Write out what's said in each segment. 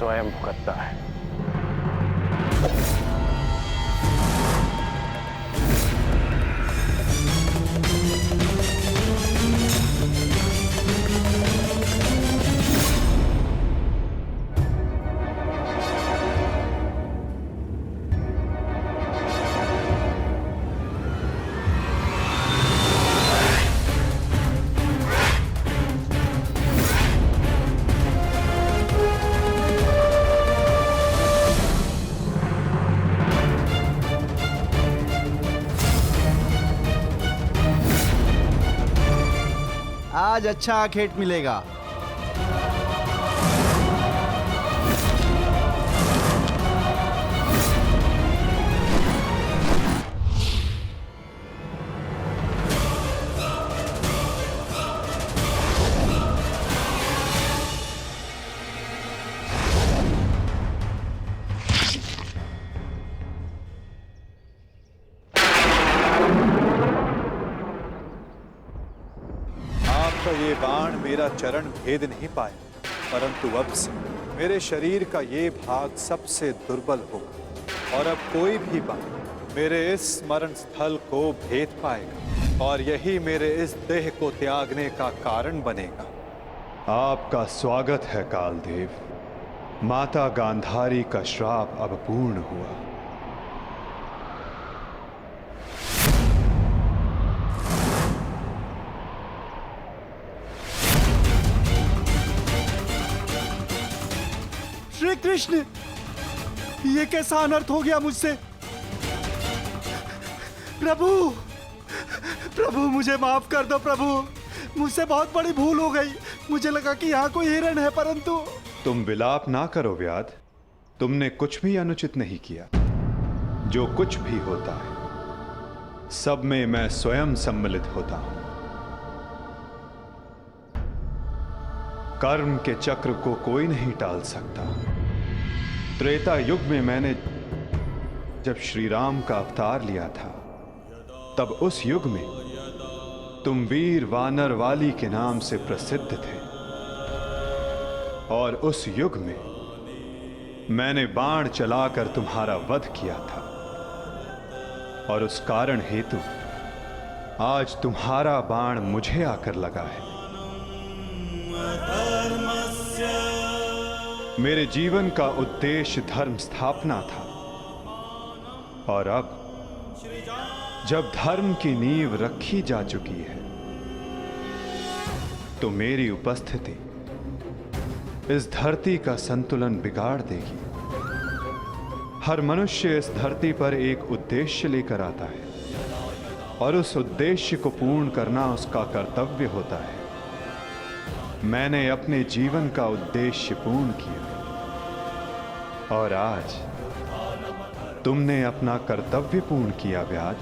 स्वयं भुगतता है। आज अच्छा आखेट मिलेगा। ये बाण मेरा चरण भेद नहीं पाया, परंतु अब से मेरे शरीर का ये भाग सबसे दुर्बल होगा और अब कोई भी बाण मेरे इस स्मरण स्थल को भेद पाएगा और यही मेरे इस देह को त्यागने का कारण बनेगा। आपका स्वागत है कालदेव। माता गांधारी का श्राप अब पूर्ण हुआ। श्री कृष्ण, ये कैसा अनर्थ हो गया मुझसे? प्रभु, प्रभु मुझे माफ कर दो प्रभु, मुझसे बहुत बड़ी भूल हो गई। मुझे लगा कि यहाँ कोई हिरण है, परंतु। तुम विलाप ना करो व्याध, तुमने कुछ भी अनुचित नहीं किया। जो कुछ भी होता है सब में मैं स्वयं सम्मिलित होता हूं। कर्म के चक्र को कोई नहीं टाल सकता। त्रेता युग में मैंने जब श्री राम का अवतार लिया था, तब उस युग में तुम वीर वानर वाली के नाम से प्रसिद्ध थे और उस युग में मैंने बाण चलाकर तुम्हारा वध किया था और उस कारण हेतु आज तुम्हारा बाण मुझे आकर लगा है। मेरे जीवन का उद्देश्य धर्म स्थापना था और अब जब धर्म की नींव रखी जा चुकी है तो मेरी उपस्थिति इस धरती का संतुलन बिगाड़ देगी। हर मनुष्य इस धरती पर एक उद्देश्य लेकर आता है और उस उद्देश्य को पूर्ण करना उसका कर्तव्य होता है। मैंने अपने जीवन का उद्देश्य पूर्ण किया और आज तुमने अपना कर्तव्य पूर्ण किया व्याध।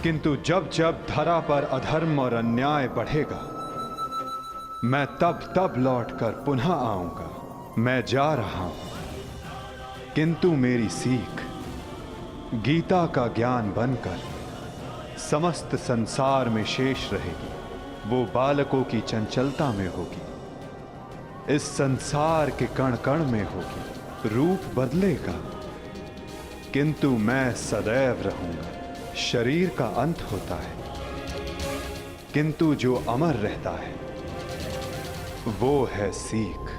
किंतु जब जब धरा पर अधर्म और अन्याय बढ़ेगा, मैं तब तब लौटकर पुनः आऊंगा। मैं जा रहा हूं, किंतु मेरी सीख गीता का ज्ञान बनकर समस्त संसार में शेष रहेगी। वो बालकों की चंचलता में होगी, इस संसार के कण कण में होगी। रूप बदलेगा किंतु मैं सदैव रहूंगा। शरीर का अंत होता है किंतु जो अमर रहता है वो है सीख।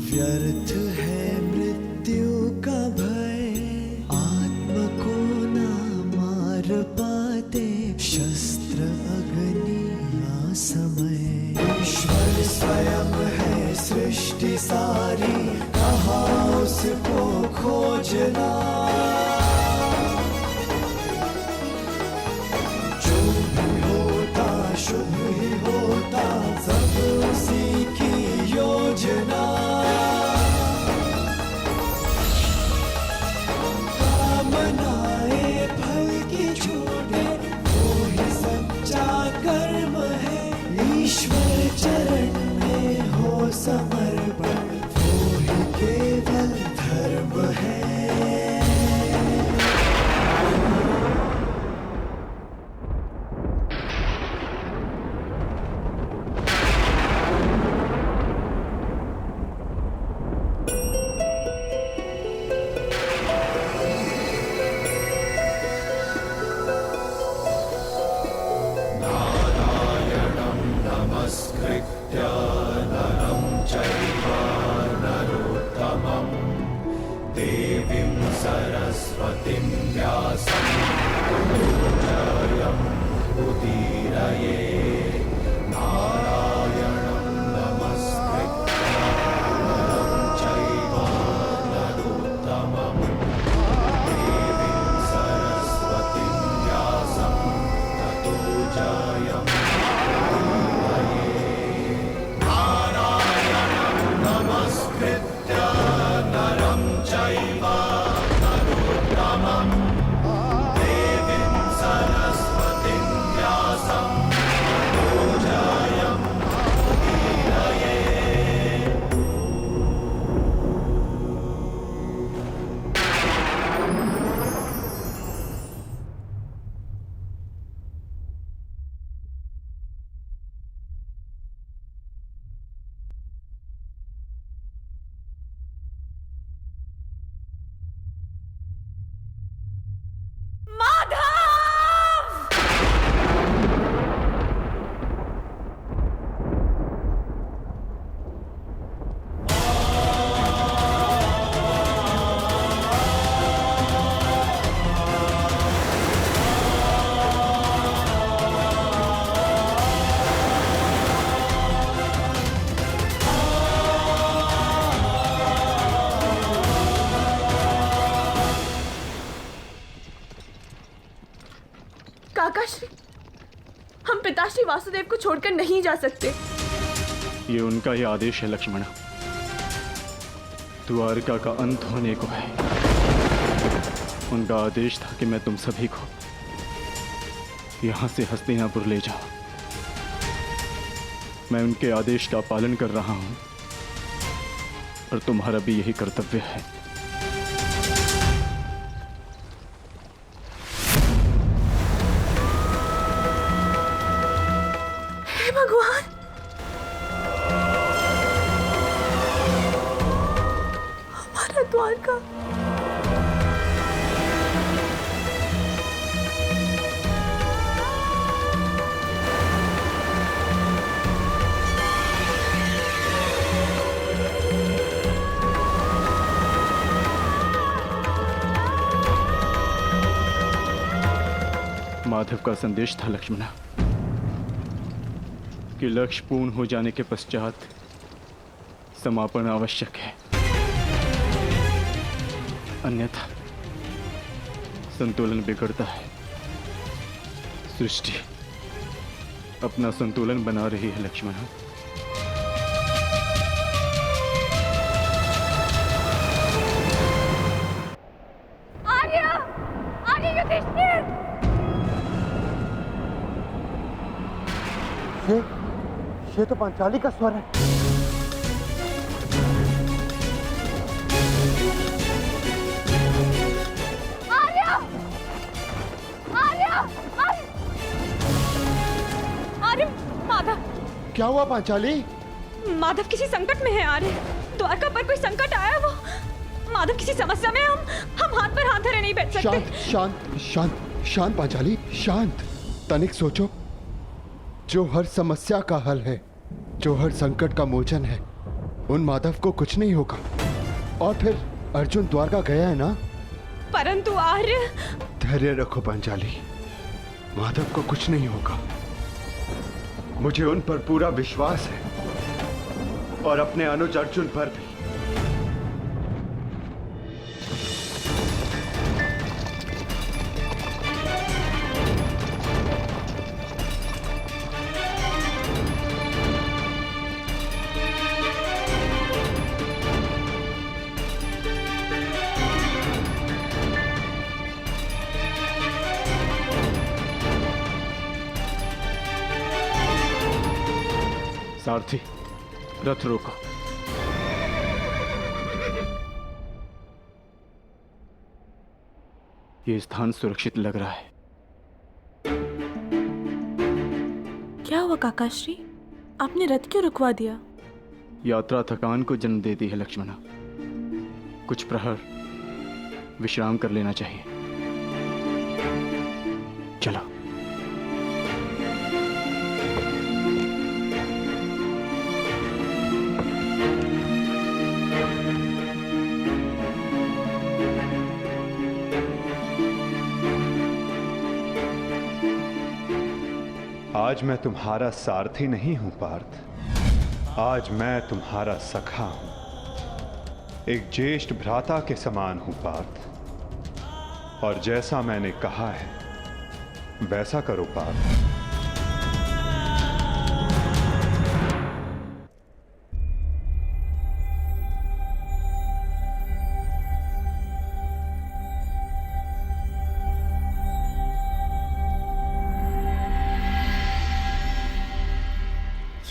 व्यर्थ है मृत्यु का भय, आत्मा को ना मार पाते शस्त्र अग्नि ना समय। ईश्वर स्वयं है सृष्टि सारी, को खोजना। जो भी होता शुभ ही होता, सब उसी की योजना। कामनाएं फल की छूटे, वो ही सच्चा कर्म है। ईश्वर चरण में हो समर्पण, वो ही केवल धर्म है। काकाश्री, हम पिताश्री वासुदेव को छोड़कर नहीं जा सकते। ये उनका ही आदेश है लक्ष्मण। द्वारका का अंत होने को है। उनका आदेश था कि मैं तुम सभी को यहां से हस्तिनापुर ले जाऊं। मैं उनके आदेश का पालन कर रहा हूं और तुम्हारा भी यही कर्तव्य है। भगवान, हमारा द्वारका। माधव का संदेश था लक्ष्मण कि लक्ष्य पूर्ण हो जाने के पश्चात समापन आवश्यक है, अन्यथा संतुलन बिगड़ता है। सृष्टि अपना संतुलन बना रही है लक्ष्मण। आर्य, आर्य युधिष्ठिर। ये तो पांचाली का स्वर है। आर्य, आर्य, आर्य, आर्य, माधव। क्या हुआ पांचाली? माधव किसी संकट में है आर्य। द्वारका पर कोई संकट आया। वो माधव किसी समस्या में। हम हाथ पर हाथ धरे नहीं बैठ सकते। शांत शांत शांत शांत पांचाली, शांत। तनिक सोचो। जो हर समस्या का हल है, जो हर संकट का मोचन है, उन माधव को कुछ नहीं होगा। और फिर अर्जुन द्वारका गया है ना। परंतु आर्य। धैर्य रखो पांचाली, माधव को कुछ नहीं होगा। मुझे उन पर पूरा विश्वास है और अपने अनुज अर्जुन पर भी। सारथी, रथ रोको। ये स्थान सुरक्षित लग रहा है। क्या हुआ काकाश्री? आपने रथ क्यों रुकवा दिया? यात्रा थकान को जन्म देती है लक्ष्मणा। कुछ प्रहर विश्राम कर लेना चाहिए। चलो। आज मैं तुम्हारा सारथी नहीं हूं पार्थ, आज मैं तुम्हारा सखा हूं, एक ज्येष्ठ भ्राता के समान हूं पार्थ। और जैसा मैंने कहा है वैसा करो पार्थ।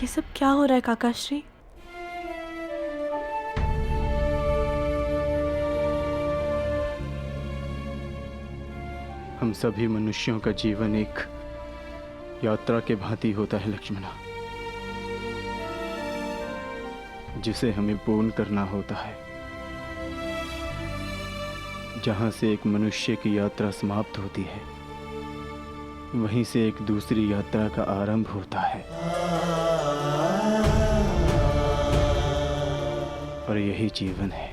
ये सब क्या हो रहा है काकाश्री? हम सभी मनुष्यों का जीवन एक यात्रा के भांति होता है लक्ष्मणा, जिसे हमें पूर्ण करना होता है। जहां से एक मनुष्य की यात्रा समाप्त होती है, वहीं से एक दूसरी यात्रा का आरंभ होता है। और यही जीवन है।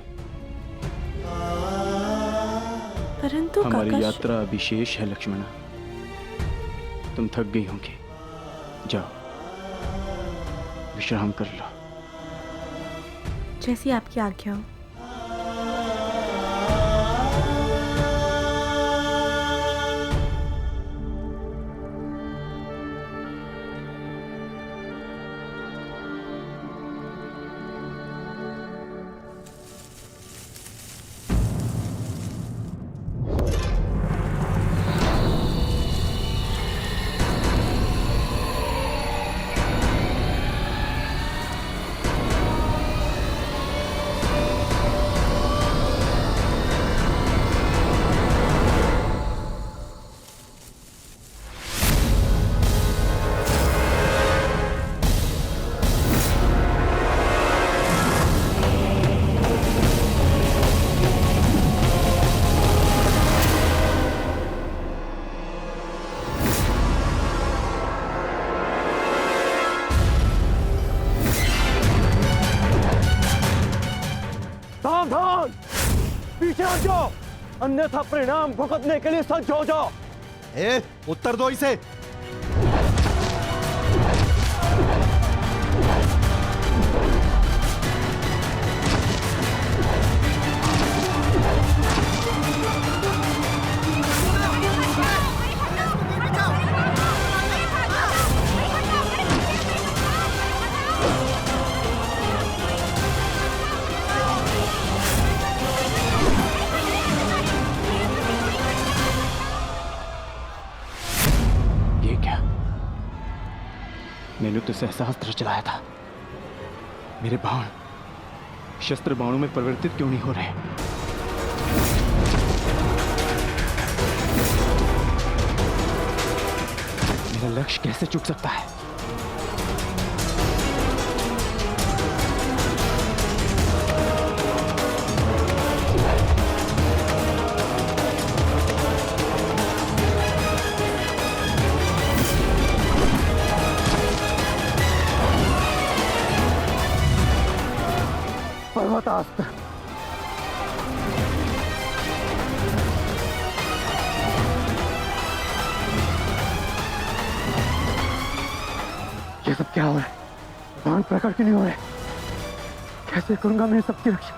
परंतु हमारी यात्रा अभी शेष है लक्ष्मणा। तुम थक गई होंगी, जाओ विश्राम कर लो। जैसी आपकी आज्ञा हो। सावधान, पीछे हट जाओ, अन्यथा परिणाम भुगतने के लिए सज्ज हो जाओ। उत्तर दो इसे। मैंने तो सहस्त्र चलाया था। मेरे बाण शस्त्र बाणों में परिवर्तित क्यों नहीं हो रहे? मेरा लक्ष्य कैसे चूक सकता है? पर्वतास्त्र, ये सब क्या हो रहा है? बाण प्रकट क्यों नहीं हो रहे? कैसे करूंगा मैं सबकी रक्षा?